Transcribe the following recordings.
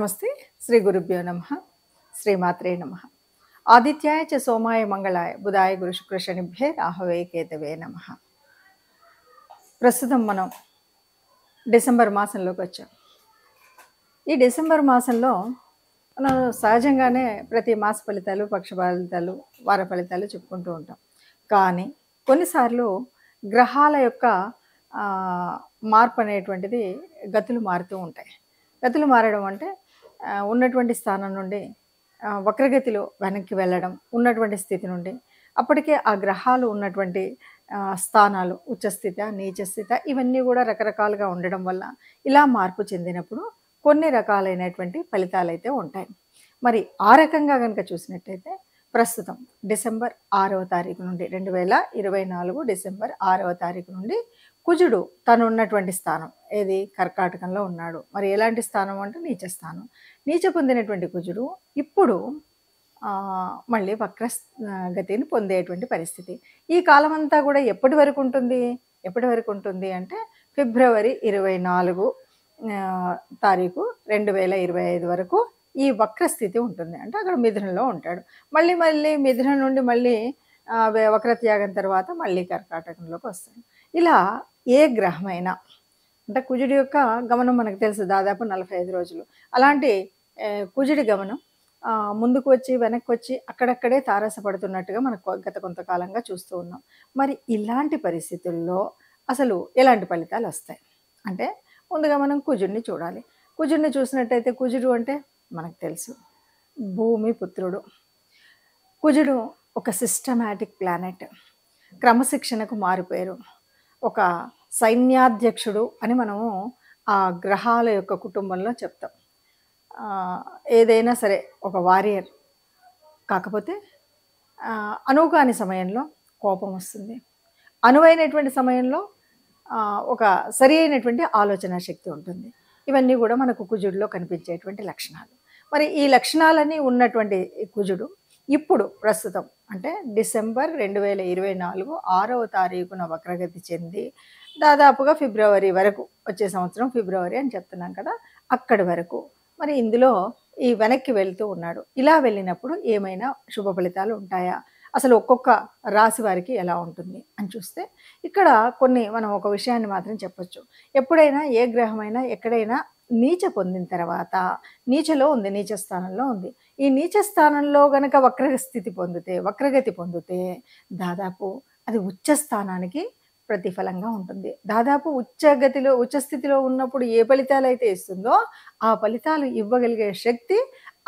నమస్తే. శ్రీ గురుభ్యో నమః. శ్రీమాత్రే నమః. ఆదిత్యాయ చ సోమాయ మంగళాయ బుధాయ గురు శుక్ర శనిభ్యే రాహవే కేతవే నమః. ప్రస్తుతం మనం డిసెంబర్ మాసంలోకి వచ్చాం. ఈ డిసెంబర్ మాసంలో మనం సహజంగానే ప్రతి మాస ఫలితాలు, పక్ష ఫలితాలు, వార ఫలితాలు చెప్పుకుంటూ ఉంటాం. కానీ కొన్నిసార్లు గ్రహాల యొక్క మార్పు అనేటువంటిది గతులు మారుతూ ఉంటాయి. గతులు మారడం అంటే ఉన్నటువంటి స్థానం నుండి వక్రగతిలో వెనక్కి వెళ్ళడం, ఉన్నటువంటి స్థితి నుండి అప్పటికే ఆ గ్రహాలు ఉన్నటువంటి స్థానాలు ఉచ్చస్థిత, నీచస్థిత ఇవన్నీ కూడా రకరకాలుగా ఉండడం వల్ల ఇలా మార్పు చెందినప్పుడు కొన్ని రకాలైనటువంటి ఫలితాలు అయితే ఉంటాయి. మరి ఆ రకంగా కనుక చూసినట్టయితే ప్రస్తుతం డిసెంబర్ 6వ తారీఖు నుండి 2024 డిసెంబర్ 6వ తారీఖు నుండి కుజుడు తను ఉన్నటువంటి స్థానం ఏది కర్కాటకంలో ఉన్నాడు. మరి ఎలాంటి స్థానం అంటే నీచ స్థానం. నీచ పొందినటువంటి కుజుడు ఇప్పుడు మళ్ళీ వక్ర గతిని పొందేటువంటి పరిస్థితి. ఈ కాలం అంతా కూడా ఎప్పటి వరకు ఉంటుంది అంటే ఫిబ్రవరి 24 తారీఖు 2025 వరకు ఈ వక్ర స్థితి ఉంటుంది. అంటే అక్కడ మిథునంలో ఉంటాడు. మళ్ళీ మిథునం నుండి మళ్ళీ వక్రత్యాగం తర్వాత మళ్ళీ కర్కాటకంలోకి వస్తాడు. ఇలా ఏ గ్రహమైనా అంటే కుజుడి యొక్క గమనం మనకు తెలుసు, దాదాపు 45 రోజులు. అలాంటి కుజుడి గమనం ముందుకు వచ్చి వెనక్కి వచ్చి అక్కడక్కడే తారసపడుతున్నట్టుగా మనకు గత కొంతకాలంగా చూస్తూ ఉన్నాం. మరి ఇలాంటి పరిస్థితుల్లో అసలు ఎలాంటి ఫలితాలు వస్తాయి అంటే ముందుగా మనం కుజుడిని చూడాలి. కుజుడిని చూసినట్టయితే కుజుడు అంటే మనకు తెలుసు భూమి పుత్రుడు. కుజుడు ఒక సిస్టమాటిక్ ప్లానెట్, క్రమశిక్షణకు మారిపోయారు, ఒక సైన్యాధ్యక్షుడు అని మనము ఆ గ్రహాల యొక్క కుటుంబంలో చెప్తాం. ఏదైనా సరే ఒక వారియర్. కాకపోతే అనువుకాని సమయంలో కోపం వస్తుంది, అనువైనటువంటి సమయంలో ఒక సరి అయినటువంటి ఆలోచన శక్తి ఉంటుంది. ఇవన్నీ కూడా మనకు కుజుడిలో కనిపించేటువంటి లక్షణాలు. మరి ఈ లక్షణాలన్నీ ఉన్నటువంటి కుజుడు ఇప్పుడు ప్రస్తుతం అంటే డిసెంబర్ 2024 6వ తారీఖున వక్రగతి చెంది దాదాపుగా ఫిబ్రవరి వరకు, వచ్చే సంవత్సరం ఫిబ్రవరి అని చెప్తున్నాం కదా, అక్కడి వరకు మరి ఇందులో ఈ వెనక్కి వెళ్తూ ఉన్నాడు. ఇలా వెళ్ళినప్పుడు ఏమైనా శుభ ఫలితాలు ఉంటాయా, అసలు ఒక్కొక్క రాశి వారికి ఎలా ఉంటుంది అని చూస్తే ఇక్కడ కొన్ని మనం ఒక విషయాన్ని మాత్రం చెప్పొచ్చు. ఎప్పుడైనా ఏ గ్రహమైనా ఎక్కడైనా నీచ పొందిన తర్వాత నీచలో ఉంది, నీచ స్థానంలో ఉంది. ఈ నీచ స్థానంలో గనక వక్రగతి పొందితే దాదాపు అది ఉచ్చ స్థానానికి ప్రతిఫలంగా ఉంటుంది. దాదాపు ఉచ్చస్థితిలో ఉన్నప్పుడు ఏ ఫలితాలు అయితే ఇస్తుందో ఆ ఫలితాలు ఇవ్వగలిగే శక్తి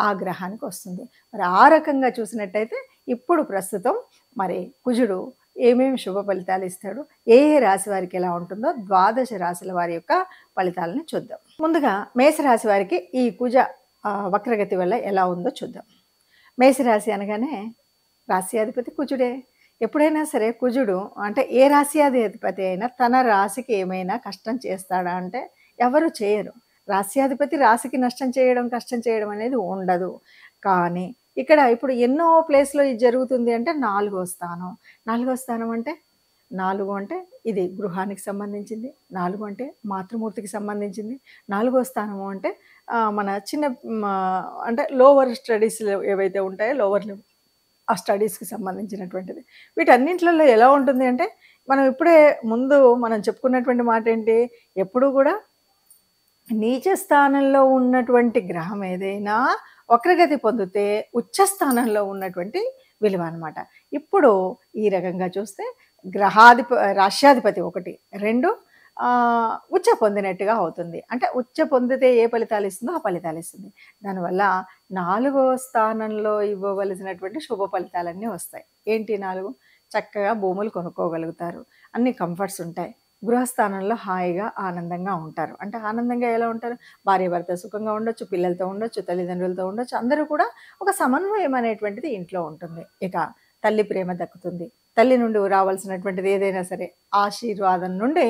ఆ గ్రహానికి వస్తుంది. మరి ఆ రకంగా చూసినట్టయితే ఇప్పుడు ప్రస్తుతం మరి కుజుడు ఏమేమి శుభ ఫలితాలు ఇస్తాడు, ఏ రాశి వారికి ఎలా ఉంటుందో 12 రాశుల వారి యొక్క ఫలితాలను చూద్దాం. ముందుగా మేషరాశి వారికి ఈ కుజ వక్రగతి వల్ల ఎలా ఉందో చూద్దాం. మేషరాశి అనగానే రాశ్యాధిపతి కుజుడే. ఎప్పుడైనా సరే కుజుడు అంటే ఏ రాశ్యాధిపతి అయినా తన రాశికి ఏమైనా కష్టం చేస్తాడా అంటే ఎవరు చేయరు. రాశ్యాధిపతి రాశికి కష్టం చేయడం అనేది ఉండదు. కానీ ఇక్కడ ఇప్పుడు ఎన్నో ప్లేస్లో ఇది జరుగుతుంది అంటే 4వ స్థానం అంటే 4 అంటే ఇది గృహానికి సంబంధించింది, 4 అంటే మాతృమూర్తికి సంబంధించింది, 4వ స్థానము అంటే మన చిన్న అంటే లోవర్ స్టడీస్ ఏవైతే ఉంటాయో లోవర్ ఆ స్టడీస్కి సంబంధించినటువంటిది. వీటన్నింటిలో ఎలా ఉంటుంది అంటే మనం ఇప్పుడే ముందు మనం చెప్పుకున్నటువంటి మాట ఏంటి, ఎప్పుడు కూడా నీచ స్థానంలో ఉన్నటువంటి గ్రహం ఏదైనా వక్రగతి పొందితే ఉచ్చ స్థానంలో ఉన్నటువంటి విలువ అనమాట. ఇప్పుడు ఈ రకంగా చూస్తే రాశ్యాధిపతి 1, 2 ఉచ్చ పొందినట్టుగా అవుతుంది. అంటే ఉచ్చ పొందితే ఏ ఫలితాలు ఇస్తుందో ఆ ఫలితాలు ఇస్తుంది. దానివల్ల 4వ స్థానంలో ఇవ్వవలసినటువంటి శుభ ఫలితాలన్నీ వస్తాయి. ఏంటి 4? చక్కగా భూములు కొనుక్కోగలుగుతారు, అన్ని కంఫర్ట్స్ ఉంటాయి, గృహస్థానంలో హాయిగా ఆనందంగా ఉంటారు. అంటే ఆనందంగా ఎలా ఉంటారు, భార్యాభర్త సుఖంగా ఉండొచ్చు, పిల్లలతో ఉండొచ్చు, తల్లిదండ్రులతో ఉండొచ్చు, అందరూ కూడా ఒక సమన్వయం అనేటువంటిది ఇంట్లో ఉంటుంది. ఇక తల్లి ప్రేమ దక్కుతుంది, తల్లి నుండి రావాల్సినటువంటిది ఏదైనా సరే ఆశీర్వాదం నుండి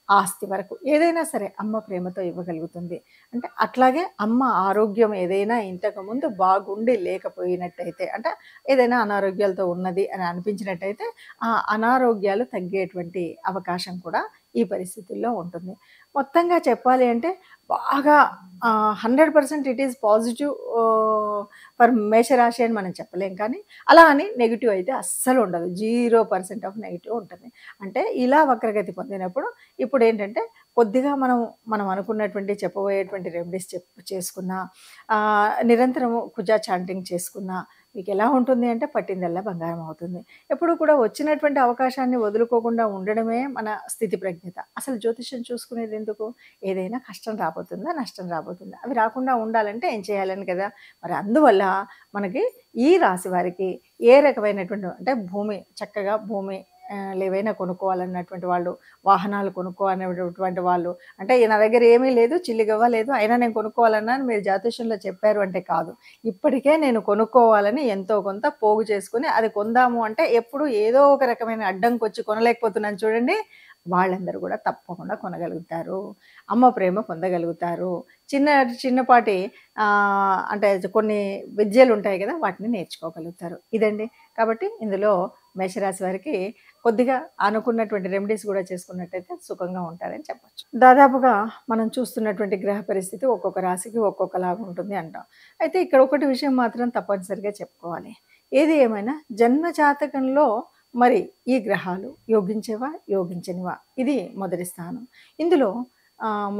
ఆస్తి వరకు ఏదైనా సరే అమ్మ ప్రేమతో ఇవ్వగలుగుతుంది. అంటే అట్లాగే అమ్మ ఆరోగ్యం ఏదైనా ఇంతకుముందు బాగుండి లేకపోయినట్టయితే అంటే ఏదైనా అనారోగ్యాలతో ఉన్నది అని అనిపించినట్టయితే ఆ అనారోగ్యాలు తగ్గేటువంటి అవకాశం కూడా ఈ పరిస్థితుల్లో ఉంటుంది. మొత్తంగా చెప్పాలి అంటే బాగా 100% ఇట్ ఈస్ పాజిటివ్ ఫర్ మేషరాశి అని మనం చెప్పలేం. కానీ అలా అని నెగెటివ్ అయితే అస్సలు ఉండదు. 0% ఆఫ్ నెగెటివ్ ఉంటుంది. అంటే ఇలా వక్రగతి పొందినప్పుడు ఇప్పుడేంటంటే కొద్దిగా మనం అనుకున్నటువంటి చెప్పబోయేటువంటి రెమెడీస్ చేసుకున్నా, నిరంతరము కుజా చాంటింగ్ చేసుకున్నా మీకెలా ఉంటుంది అంటే పట్టిందల్లా బంగారం అవుతుంది. ఎప్పుడు కూడా వచ్చినటువంటి అవకాశాన్ని వదులుకోకుండా ఉండడమే మన స్థితి ప్రజ్ఞత. అసలు జ్యోతిష్యం చూసుకునేది ఎందుకు? ఏదైనా కష్టం రాబోతుందా? నష్టం రాబోతుందా? అవి రాకుండా ఉండాలంటే ఏం చేయాలని కదా! మరి అందువల్ల మనకి ఈ రాశి వారికి ఏ రకమైనటువంటి అంటే చక్కగా భూమి ఏవైనా కొనుక్కోవాలన్నటువంటి వాళ్ళు, వాహనాలు కొనుక్కోవాలనేటువంటి వాళ్ళు, అంటే నా దగ్గర ఏమీ లేదు, చిల్లిగవ్వ లేదు, అయినా నేను కొనుక్కోవాలన్నా అని మీరు జ్యోతిష్యంలో చెప్పారు అంటే కాదు. ఇప్పటికే నేను కొనుక్కోవాలని ఎంతో కొంత పోగు చేసుకొని అది కొందాము అంటే ఎప్పుడు ఏదో ఒక రకమైన అడ్డంకొచ్చి కొనలేకపోతున్నాను చూడండి, వాళ్ళందరూ కూడా తప్పకుండా కొనగలుగుతారు. అమ్మ ప్రేమ పొందగలుగుతారు. చిన్నపాటి అంటే కొన్ని విద్యలు ఉంటాయి కదా, వాటిని నేర్చుకోగలుగుతారు. ఇదండి. కాబట్టి ఇందులో మేషరాశి వారికి కొద్దిగా అనుకున్నటువంటి రెమెడీస్ కూడా చేసుకున్నట్టయితే సుఖంగా ఉంటారని చెప్పొచ్చు. దాదాపుగా మనం చూస్తున్నటువంటి గ్రహ పరిస్థితి ఒక్కొక్క రాశికి ఒక్కొక్కలాగా ఉంటుంది అంటాం. అయితే ఇక్కడ ఒకటి విషయం మాత్రం తప్పనిసరిగా చెప్పుకోవాలి. ఏది ఏమైనా జన్మ జాతకంలో మరి ఈ గ్రహాలు యోగించేవా, యోగించనివా, ఇది మొదటి స్థానం. ఇందులో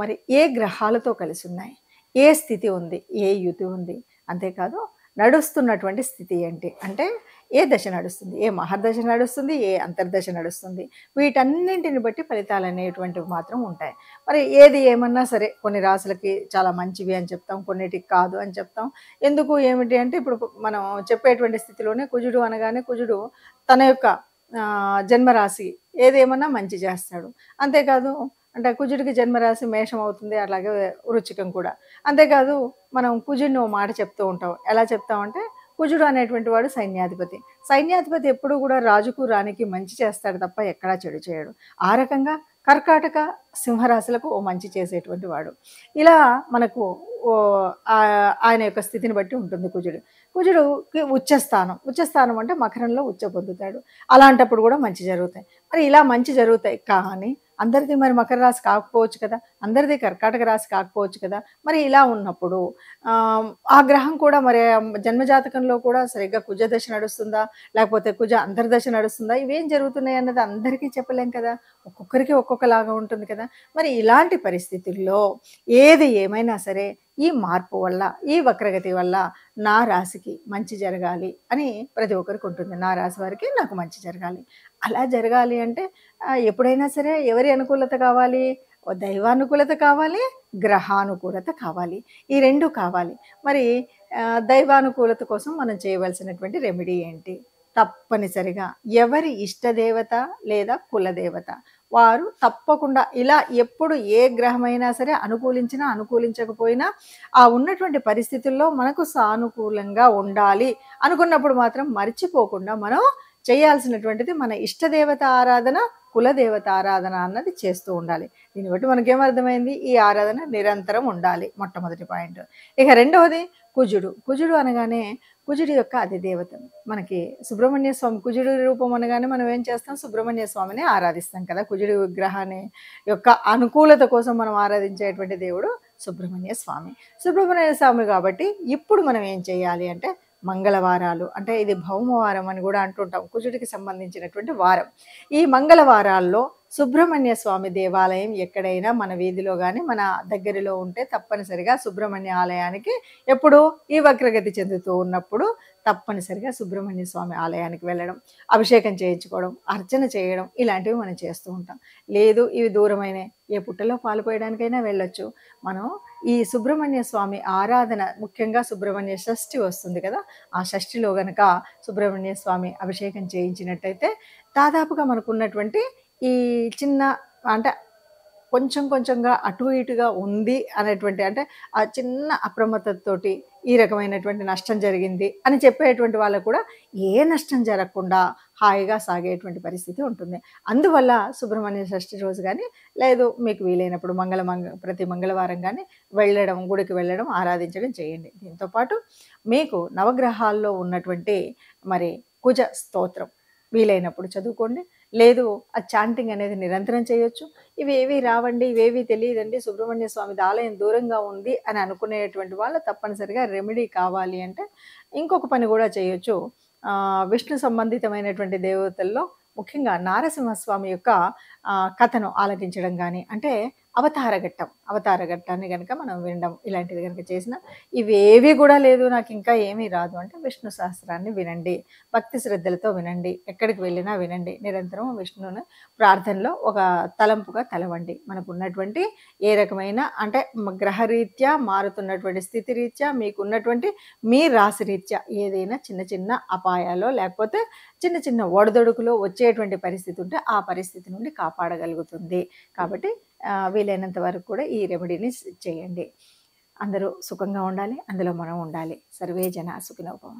మరి ఏ గ్రహాలతో కలిసి ఉన్నాయి, ఏ స్థితి ఉంది, ఏ యుతి ఉంది, అంతేకాదు నడుస్తున్నటువంటి స్థితి ఏంటి, అంటే ఏ దశ నడుస్తుంది, ఏ మహర్దశ నడుస్తుంది, ఏ అంతర్దశ నడుస్తుంది, వీటన్నింటిని బట్టి ఫలితాలు అనేటువంటివి మాత్రం ఉంటాయి. మరి ఏది ఏమన్నా సరే కొన్ని రాశులకి చాలా మంచివి అని చెప్తాం, కొన్నిటికి కాదు అని చెప్తాం. ఎందుకు ఏమిటి అంటే ఇప్పుడు మనం చెప్పేటువంటి స్థితిలోనే కుజుడు అనగానే కుజుడు తన యొక్క జన్మరాశి ఏదేమన్నా మంచి చేస్తాడు. అంతేకాదు అంటే కుజుడికి జన్మరాశి మేషం అవుతుంది, అలాగే వృచ్చికం కూడా. అంతేకాదు మనం కుజుడిని ఓ మాట చెప్తూ ఉంటాం. ఎలా చెప్తామంటే కుజుడు అనేటువంటి వాడు సైన్యాధిపతి ఎప్పుడు కూడా రాజుకు రాణికి మంచి చేస్తాడు తప్ప ఎక్కడా చెడు చేయడు. ఆ రకంగా కర్కాటక సింహరాశులకు ఓ మంచి చేసేటువంటి వాడు. ఇలా మనకు ఆయన యొక్క స్థితిని బట్టి ఉంటుంది కుజుడుకి ఉచ్చస్థానం అంటే మకరంలో ఉచ్చ పొందుతాడు. అలాంటప్పుడు కూడా మంచి జరుగుతాయి. మరి ఇలా మంచి జరుగుతాయి కానీ అందరిది మరి మకర రాశి కాకపోవచ్చు కదా, అందరిది కర్కాటక రాశి కాకపోవచ్చు కదా. మరి ఇలా ఉన్నప్పుడు ఆ గ్రహం కూడా మరి జన్మజాతకంలో కూడా సరిగ్గా కుజ దశ నడుస్తుందా, లేకపోతే కుజ అంతర్దశ నడుస్తుందా, ఇవేం జరుగుతున్నాయి అన్నది అందరికీ చెప్పలేం కదా, ఒక్కొక్కరికి ఒక్కొక్కలాగా ఉంటుంది కదా. మరి ఇలాంటి పరిస్థితుల్లో ఏది ఏమైనా సరే ఈ మార్పు వల్ల, ఈ వక్రగతి వల్ల నా రాశికి మంచి జరగాలి అని ప్రతి ఒక్కరికి ఉంటుంది. నా రాశి వారికి నాకు మంచి జరగాలి. అలా జరగాలి అంటే ఎప్పుడైనా సరే ఎవరి అనుకూలత కావాలి? దైవానుకూలత కావాలి, గ్రహానుకూలత కావాలి. ఈ 2 కావాలి. మరి దైవానుకూలత కోసం మనం చేయవలసినటువంటి రెమెడీ ఏంటి? తప్పనిసరిగా ఎవరి ఇష్టదేవత లేదా కులదేవత వారు తప్పకుండా ఇలా ఎప్పుడు ఏ గ్రహమైనా సరే అనుకూలించినా అనుకూలించకపోయినా ఆ ఉన్నటువంటి పరిస్థితుల్లో మనకు సానుకూలంగా ఉండాలి అనుకున్నప్పుడు మాత్రం మర్చిపోకుండా మనం చేయాల్సినటువంటిది మన ఇష్టదేవత ఆరాధన, కులదేవత ఆరాధన అన్నది చేస్తూ ఉండాలి. దీన్ని బట్టి మనకేమర్థమైంది? ఈ ఆరాధన నిరంతరం ఉండాలి, మొట్టమొదటి పాయింట్. ఇక రెండవది కుజుడు అనగానే కుజుడి యొక్క అధిదేవత మనకి సుబ్రహ్మణ్య స్వామి. కుజుడి రూపం అనగానే మనం ఏం చేస్తాం? సుబ్రహ్మణ్య స్వామిని ఆరాధిస్తాం కదా. కుజుడి విగ్రహాన్ని యొక్క అనుకూలత కోసం మనం ఆరాధించేటువంటి దేవుడు సుబ్రహ్మణ్య స్వామి కాబట్టి ఇప్పుడు మనం ఏం చేయాలి అంటే మంగళవారాలు, అంటే ఇది భౌమవారం అని కూడా అంటుంటాం, కుజుడికి సంబంధించినటువంటి వారం. ఈ మంగళవారాల్లో సుబ్రహ్మణ్య స్వామి దేవాలయం ఎక్కడైనా మన వీధిలో కానీ మన దగ్గరలో ఉంటే తప్పనిసరిగా సుబ్రహ్మణ్య ఆలయానికి ఎప్పుడు ఈ వక్రగతి చెందుతూ ఉన్నప్పుడు తప్పనిసరిగా సుబ్రహ్మణ్య స్వామి ఆలయానికి వెళ్ళడం, అభిషేకం చేయించుకోవడం, అర్చన చేయడం, ఇలాంటివి మనం చేస్తూ ఉంటాం. లేదు ఇవి దూరమైన ఏ పుట్టలో పాలు పోయడానికైనా వెళ్ళొచ్చు. మనం ఈ సుబ్రహ్మణ్య స్వామి ఆరాధన, ముఖ్యంగా సుబ్రహ్మణ్య షష్ఠి వస్తుంది కదా, ఆ షష్ఠిలో గనక సుబ్రహ్మణ్య స్వామి అభిషేకం చేయించినట్టయితే దాదాపుగా మనకున్నటువంటి ఈ చిన్న అంటే కొంచెంగా అటు ఇటుగా ఉంది అనేటువంటి, అంటే ఆ చిన్న అప్రమత్తతోటి ఈ రకమైనటువంటి నష్టం జరిగింది అని చెప్పేటువంటి వాళ్ళకు కూడా ఏ నష్టం జరగకుండా హాయిగా సాగేటువంటి పరిస్థితి ఉంటుంది. అందువల్ల సుబ్రహ్మణ్య షష్ఠి రోజు కానీ లేదు మీకు వీలైనప్పుడు ప్రతి మంగళవారం కానీ గుడికి వెళ్ళడం, ఆరాధించడం చేయండి. దీంతోపాటు మీకు నవగ్రహాల్లో ఉన్నటువంటి మరి కుజ స్తోత్రం వీలైనప్పుడు చదువుకోండి. లేదు ఆ చాంటింగ్ అనేది నిరంతరం చేయొచ్చు. ఇవేవి రావండి, ఇవేవి తెలీదండి, సుబ్రహ్మణ్య స్వామిది ఆలయం దూరంగా ఉంది అని అనుకునేటువంటి వాళ్ళు తప్పనిసరిగా రెమెడీ కావాలి అంటే ఇంకొక పని గూడా చేయొచ్చు. విష్ణు సంబంధితమైనటువంటి దేవతల్లో ముఖ్యంగా నారసింహస్వామి యొక్క కథను ఆలకించడం గానీ, అంటే అవతార ఘట్టం. అవతార ఘట్టాన్ని గనక మనం వినడం ఇలాంటిది గనక చేసినా, ఇవేవి గూడా లేదు నాకింకా ఏమీ రాదు అంటే విష్ణు సహస్రాన్ని వినండి. భక్తి శ్రద్ధలతో వినండి. ఎక్కడికి వెళ్ళినా వినండి. నిరంతరం విష్ణువుని ప్రార్థనలో ఒక తలంపుగా తలవండి. మనకున్నటువంటి ఏ రకమైన అంటే గ్రహరీత్యా మారుతున్నటువంటి స్థితి రీత్యా మీకున్నటువంటి మీ రాశి రీత్యా ఏదైనా చిన్న చిన్న అపాయాలో లేకపోతే చిన్న చిన్న ఒడిదుడుకులో వచ్చేటువంటి పరిస్థితి ఉంటే ఆ పరిస్థితి నుండి కాపాడగలుగుతుంది. కాబట్టి వీలైనంత వరకు కూడా ఈ రెమెడీని చేయండి. అందరూ సుఖంగా ఉండాలి. అందులో మనం ఉండాలి. సర్వే జనా సుఖినో భవంతు.